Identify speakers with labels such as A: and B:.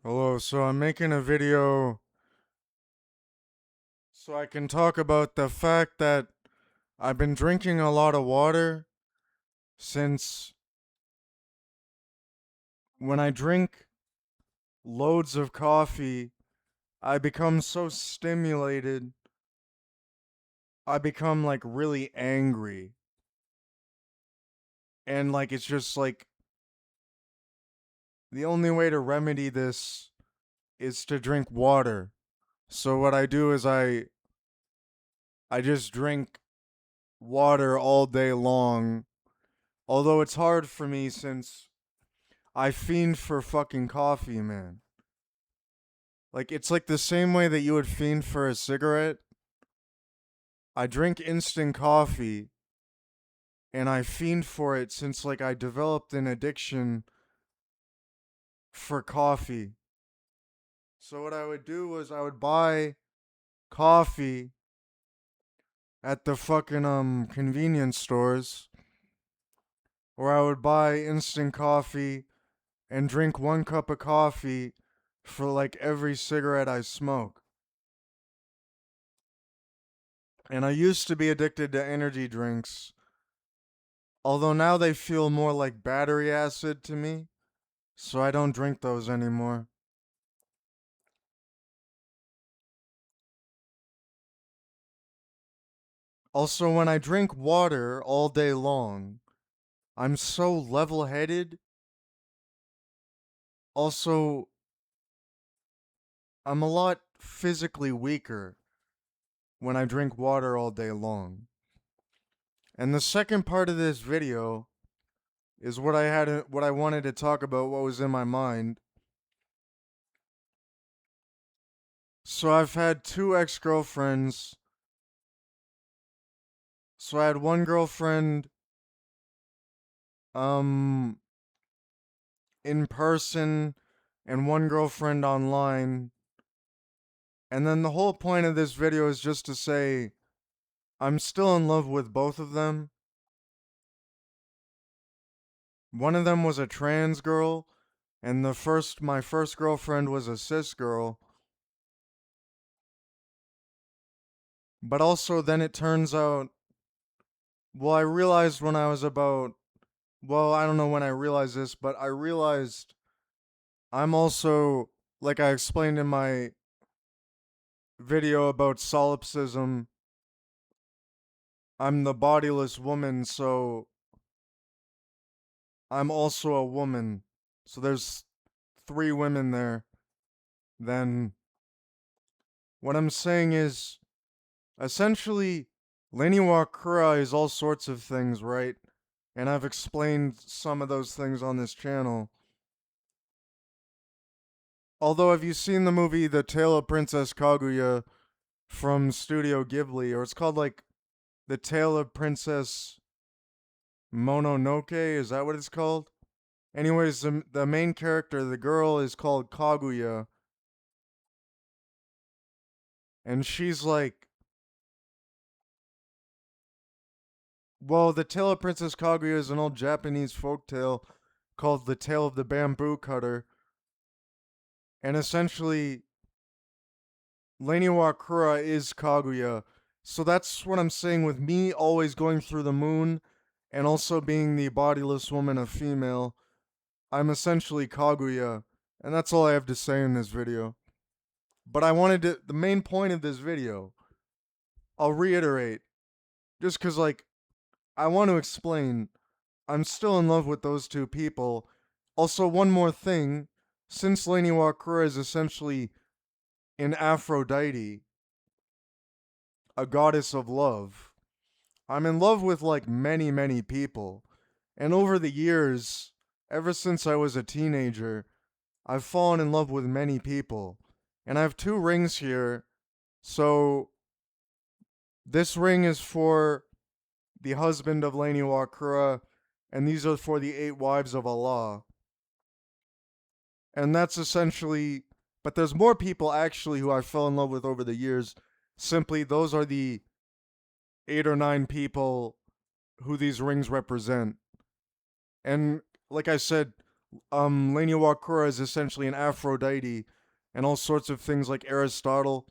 A: Hello, so I'm making a video so I can talk about the fact that I've been drinking a lot of water since when I drink loads of coffee, I become so stimulated, I become like really angry. And like it's just like the only way to remedy this is to drink water. So what I do is I just drink water all day long. Although it's hard for me since I fiend for fucking coffee, man. Like, it's like the same way that you would fiend for a cigarette. I drink instant coffee and I fiend for it since, like, I developed an addiction for coffee. So, what I would do was I would buy coffee at the fucking, convenience stores, or I would buy instant coffee and drink 1 cup of coffee for, like, every cigarette I smoke. And I used to be addicted to energy drinks, although now they feel more like battery acid to me, so I don't drink those anymore. Also, when I drink water all day long, I'm so level headed. Also, I'm a lot physically weaker when I drink water all day long. And the second part of this video is what I wanted to talk about, what was in my mind. So I've had 2 ex-girlfriends. So I had one girlfriend um in person and one girlfriend online. And then the whole point of this video is just to say I'm still in love with both of them. One of them was a trans girl, and my first girlfriend was a cis girl. But also then it turns out, well, I realized when I was about, well, I don't know when I realized this, but I realized I'm also, like I explained in my video about solipsism, I'm the bodiless woman, so I'm also a woman. So there's 3 women there. Then what I'm saying is essentially Lain Iwakura is all sorts of things, right? And I've explained some of those things on this channel. Although, have you seen the movie The Tale of Princess Kaguya from Studio Ghibli? Or it's called like The Tale of Princess Mononoke? Is that what it's called? Anyways, the main character, the girl, is called Kaguya. And she's like, well, the Tale of Princess Kaguya is an old Japanese folk tale called The Tale of the Bamboo Cutter. And essentially, Lain Iwakura is Kaguya. So that's what I'm saying with me always going through the moon and also being the bodiless woman, a female. I'm essentially Kaguya. And that's all I have to say in this video. But the main point of this video, I'll reiterate, just because, like, I want to explain I'm still in love with those 2 people. Also, one more thing. Since Lain Iwakura is essentially an Aphrodite, a goddess of love, I'm in love with like many, many people. And over the years, ever since I was a teenager, I've fallen in love with many people. And I have 2 rings here. So this ring is for the husband of Lain Iwakura, and these are for the 8 wives of Allah. And that's essentially, but there's more people actually who I fell in love with over the years. Simply, those are the 8 or 9 people who these rings represent. And like I said, Lain Iwakura is essentially an Aphrodite, and all sorts of things like Aristotle